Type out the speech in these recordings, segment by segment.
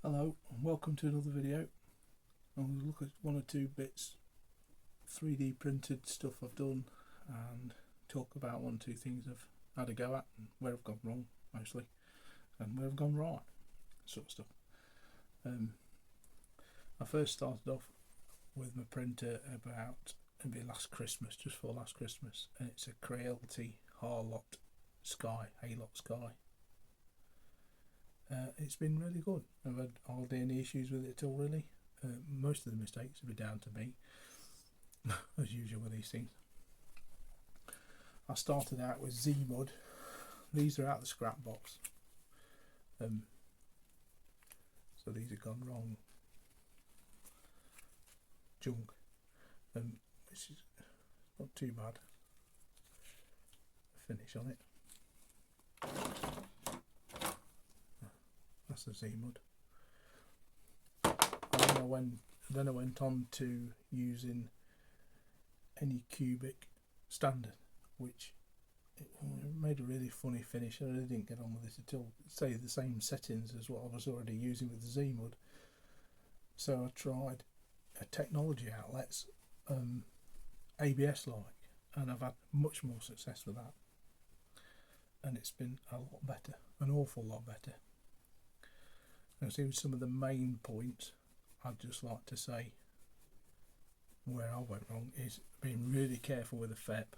Hello and welcome to another video. I'm going to look at one or two bits 3D printed stuff I've done and talk about one or two things I've had a go at and where I've gone wrong mostly and where I've gone right, sort of stuff. I first started off with my printer about maybe last Christmas, just for last Christmas, and it's a Creality Harlot Sky, Halot Sky. It's been really good. I've had hardly any issues with it at all, really. Most of the mistakes have been down to me, as usual with these things. I started out with Z-Mud. These are out of the scrap box. So these have gone wrong. Junk. Which is not too bad. Finish on it. That's the Z-Mud. Then I went on to using Anycubic standard, which it made a really funny finish. I really didn't get on with this at all. Say the same settings as what I was already using with the Z-Mud. So I tried technology outlets, ABS like, and I've had much more success with that. And it's been a lot better, an awful lot better. Now, see, some of the main points I'd just like to say where I went wrong is being really careful with the FEP,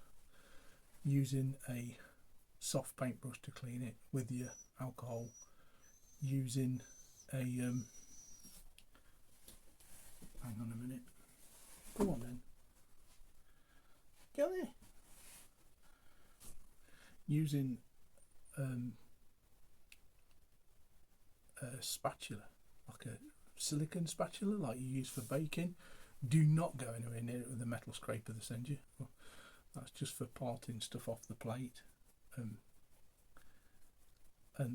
using a soft paintbrush to clean it with your alcohol, using a hang on a minute, come on then, get there, using a spatula, like a silicone spatula like you use for baking. Do not go anywhere near it with a metal scraper they send you. Well, that's just for parting stuff off the plate. And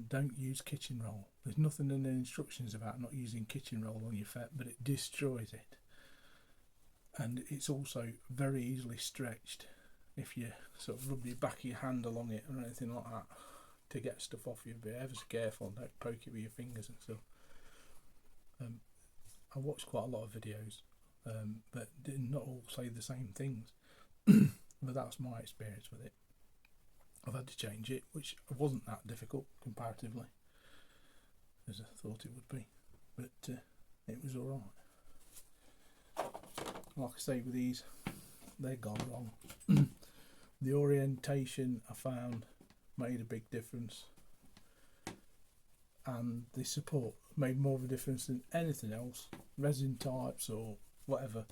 don't use kitchen roll. There's nothing in the instructions about not using kitchen roll on your FEP, but it destroys it. And it's also very easily stretched if you sort of rub the back of your hand along it or anything like that to get stuff off you. Be ever so careful and don't poke it with your fingers and stuff. I watched quite a lot of videos, but did not all say the same things. But that's my experience with it. I've had to change it, which wasn't that difficult comparatively as I thought it would be, but it was alright. Like I say, with these, they're gone wrong. The orientation I found made a big difference, and the support made more of a difference than anything else, resin types or whatever.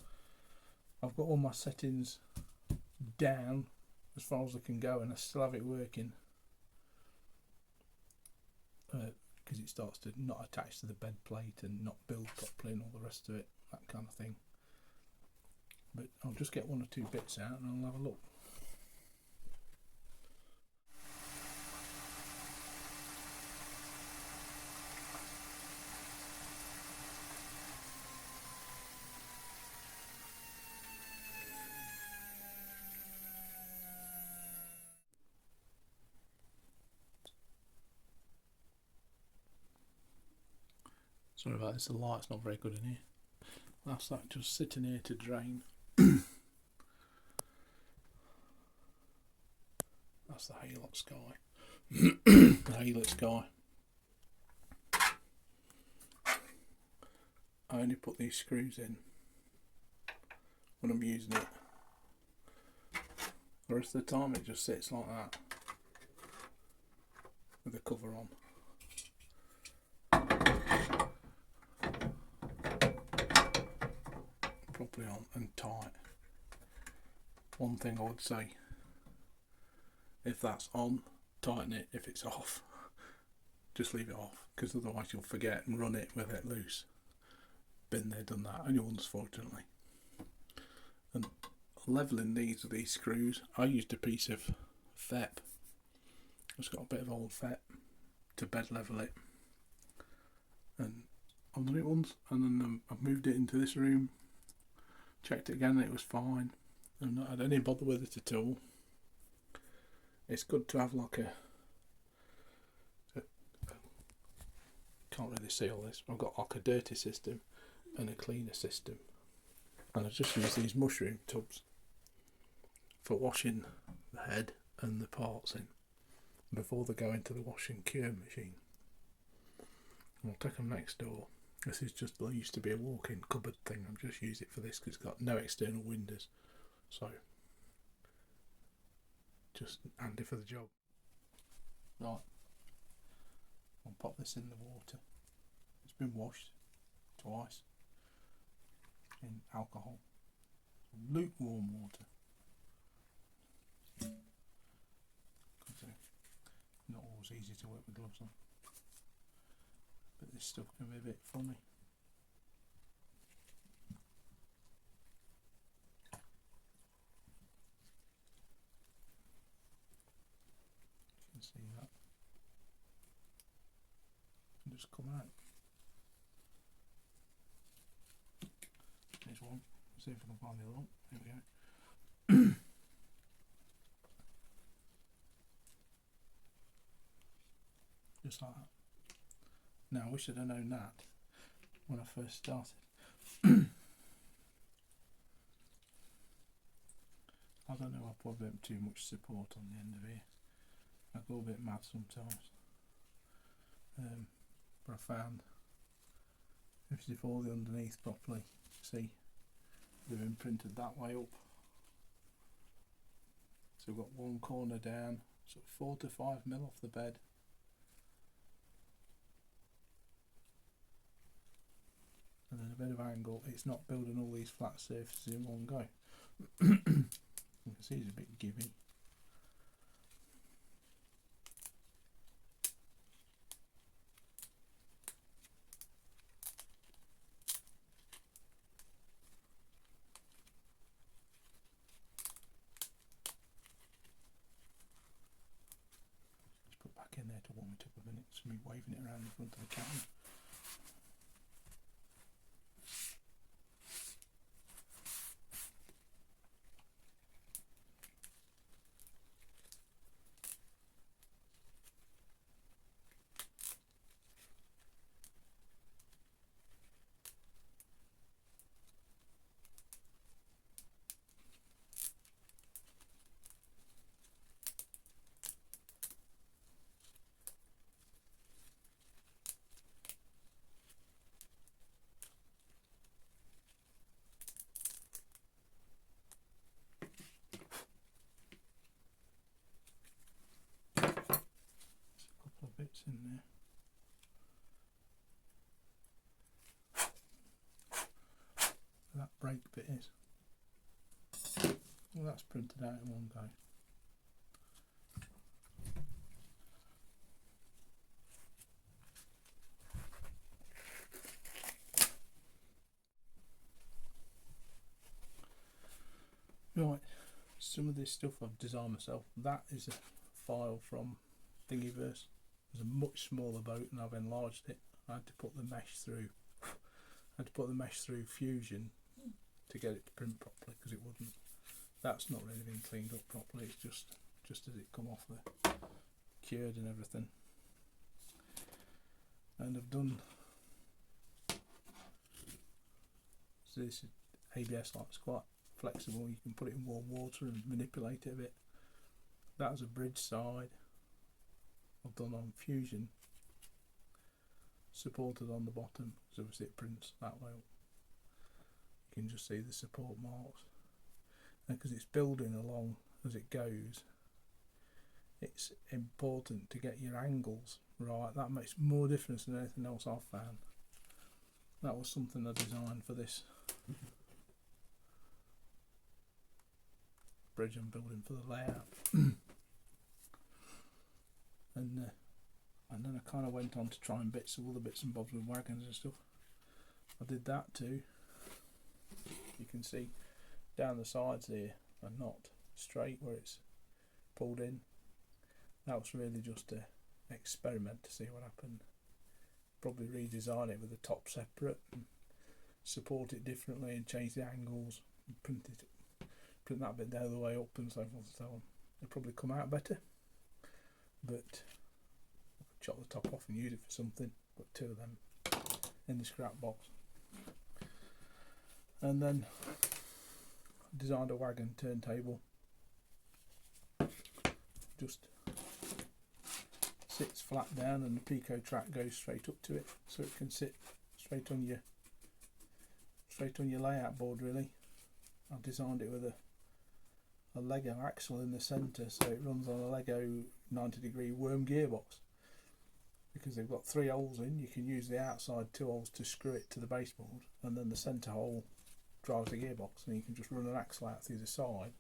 I've got all my settings down as far as I can go, and I still have it working because it starts to not attach to the bed plate and not build properly and all the rest of it, that kind of thing. But I'll just get one or two bits out and I'll have a look. Sorry about this, the light's not very good in here. That's that just sitting here to drain. That's the Halot Sky. The Halot Sky. I only put these screws in when I'm using it. The rest of the time it just sits like that with the cover on. Properly on and tight. One thing I would say, if that's on, tighten it. If it's off, just leave it off, because otherwise you'll forget and run it with it loose. Been there, done that, only once fortunately. And levelling these with these screws, I used a piece of FEP. It's got a bit of old FEP to bed level it, and I've done it once, and then I've moved it into this room, checked it again and it was fine. I've not had any bother with it at all. It's good to have like a can't really see all this. I've got like a dirty system and a cleaner system, and I just use these mushroom tubs for washing the head and the parts in before they go into the wash and cure machine. I'll take them next door. This is just, there used to be a walk-in cupboard thing. I've just used it for this because it's got no external windows, so just handy for the job. Right, I'll pop this in the water. It's been washed twice in alcohol, lukewarm water. Not always easy to work with gloves on, but this stuff can be a bit funny. You can see that. Can just come out. There's one. Let's see if I can find the other one. There we go. Just like that. Now I wish I'd have known that when I first started. I don't know, I put a bit too much support on the end of here. I go a bit mad sometimes. But I found if you fold the underneath properly, see, they've been printed that way up. So we've got one corner down, so 4 to 5 mil off the bed. And then a bit of angle. It's not building all these flat surfaces in one go. You can see it's a bit gibby. Just put back in there to warm it up a minute. It's me waving it around in front of the camera. Bits in there. That break bit is. Well, that's printed out in one go. Right, some of this stuff I've designed myself. That is a file from Thingiverse. It's a much smaller boat and I've enlarged it. I had to put the mesh through. I had to put the mesh through Fusion to get it to print properly because it wouldn't. That's not really been cleaned up properly. It's just as it come off the cured and everything. And I've done. So this ABS light's quite flexible. You can put it in warm water and manipulate it a bit. That was a bridge side. I've done on Fusion, supported on the bottom, because obviously it prints that way up. You can just see the support marks, and because it's building along as it goes, it's important to get your angles right. That makes more difference than anything else I've found. That was something I designed for this bridge I'm building for the layout. And then I kind of went on to try and bits of all the bits and bobs with wagons and stuff. I did that too. You can see down the sides here are not straight where it's pulled in. That was really just an experiment to see what happened. Probably redesign it with the top separate and support it differently and change the angles and print that bit the other way up and so forth and so on. It'll probably come out better. But I could chop the top off and use it for something. Got 2 of them in the scrap box. And then designed a wagon turntable. Just sits flat down and the Pico track goes straight up to it, so it can sit straight on your layout board really. I designed it with a Lego axle in the centre, so it runs on a Lego 90-degree worm gearbox. Because they've got 3 holes in, you can use the outside 2 holes to screw it to the baseboard, and then the centre hole drives the gearbox, and you can just run an axle out through the side.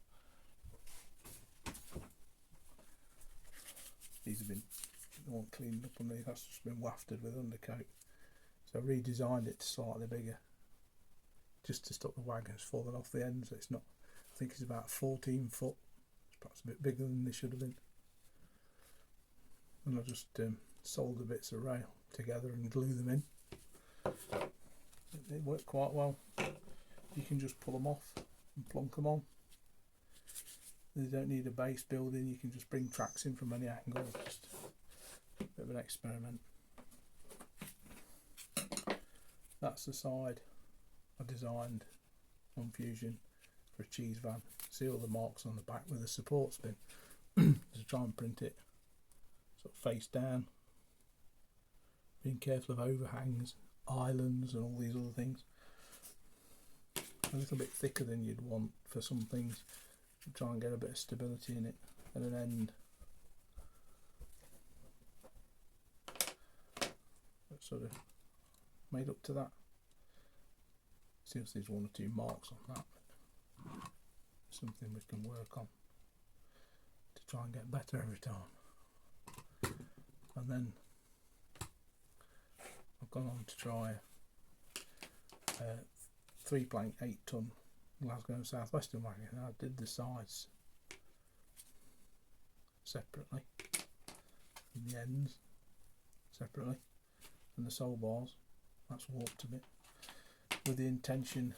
These have been cleaned up underneath, that's just been wafted with undercoat. So I redesigned it to slightly bigger, just to stop the wagons falling off the ends. It's not, I think it's about 14 foot, it's perhaps a bit bigger than they should have been. And I just solder bits of rail together and glue them in. They work quite well. You can just pull them off and plonk them on. They don't need a base building, you can just bring tracks in from any angle. Just a bit of an experiment. That's the side I designed on Fusion for a cheese van. See all the marks on the back with the support spin. To try and print it sort of face down. Being careful of overhangs, islands and all these other things. A little bit thicker than you'd want for some things. Try and get a bit of stability in it at an end. That's sort of made up to that. Seems there's 1 or 2 marks on that. Something we can work on to try and get better every time. And then I've gone on to try a 3-plank 8-ton Glasgow and South Western wagon. I did the sides separately, and the ends separately, and the sole bars. That's warped a bit, with the intention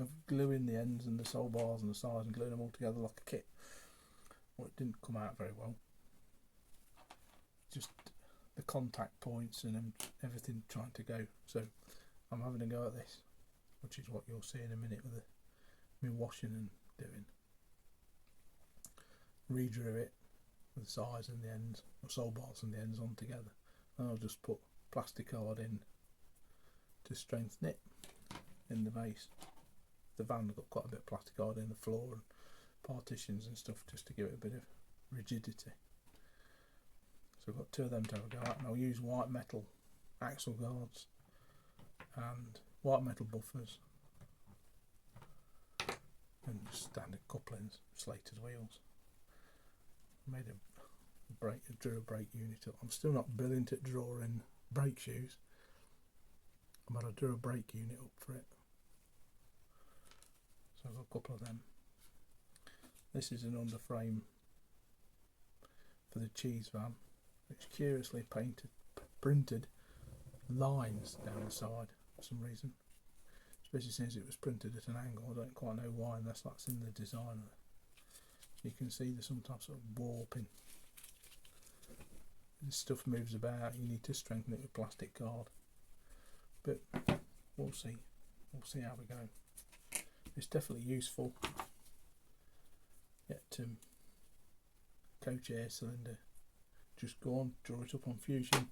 of gluing the ends and the sole bars and the sides and gluing them all together like a kit. Well, it didn't come out very well. Just the contact points and everything trying to go. So I'm having a go at this, which is what you'll see in a minute with me washing and doing. Redrew it with the sides and the ends, or sole bars and the ends on together. And I'll just put plastic card in to strengthen it in the base. The van's got quite a bit of plastic card in the floor and partitions and stuff, just to give it a bit of rigidity. So I've got 2 of them to have a go at, and I'll use white metal axle guards and white metal buffers and just standard couplings, slated wheels. Made drew a brake unit up. I'm still not brilliant at drawing brake shoes, but I drew a brake unit up for it. So I've got a couple of them. This is an underframe for the cheese van, which curiously printed lines down the side for some reason. Especially since it was printed at an angle. I don't quite know why, unless that's in the design. You can see there's sometimes sort of warping. This stuff moves about, you need to strengthen it with plastic card. But we'll see. We'll see how we go. It's definitely useful. Get coach air cylinder. Just go on, draw it up on Fusion,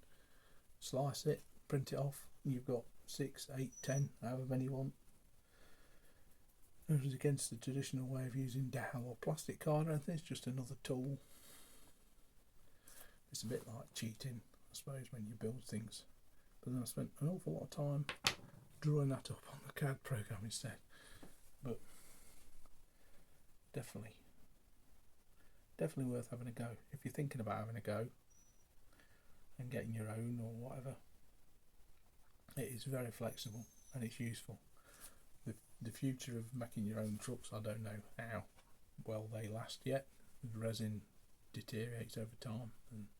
slice it, print it off. You've got 6, 8, 10, however many you want. It was against the traditional way of using dowel or plastic card or anything. It's just another tool. It's a bit like cheating, I suppose, when you build things. But then I spent an awful lot of time drawing that up on the CAD program instead. But definitely worth having a go. If you're thinking about having a go and getting your own or whatever, it is very flexible and it's useful. The future of making your own trucks, I don't know how well they last yet. The resin deteriorates over time, and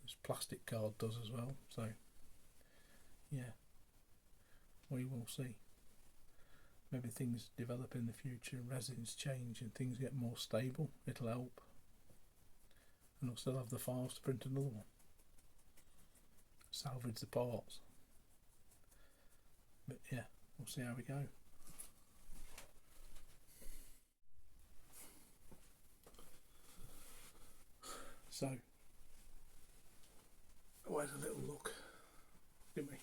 this plastic card does as well. So yeah, we will see. Maybe things develop in the future, resins change and things get more stable. It'll help, and I'll still have the files to print another one. salvage the parts. But yeah, we'll see how we go. So, I had a little look, didn't we?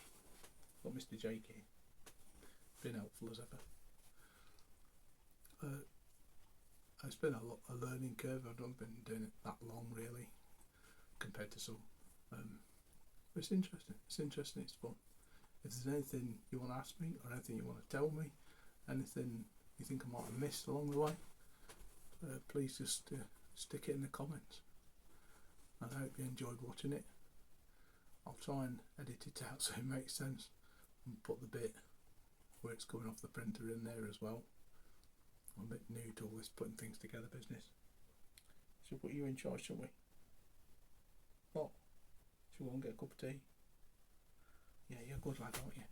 Got Mr. Jakey. Been helpful as ever. It's been a learning curve. I've not been doing it that long really, compared to some. But it's interesting. It's interesting. It's fun. If there's anything you want to ask me, or anything you want to tell me, anything you think I might have missed along the way, please just stick it in the comments. And I hope you enjoyed watching it. I'll try and edit it out so it makes sense, and put the bit where it's coming off the printer in there as well. I'm a bit new to all this putting things together business. So put you in charge, shall we? What? Shall we go and get a cup of tea? Yeah, you're a good lad, aren't you?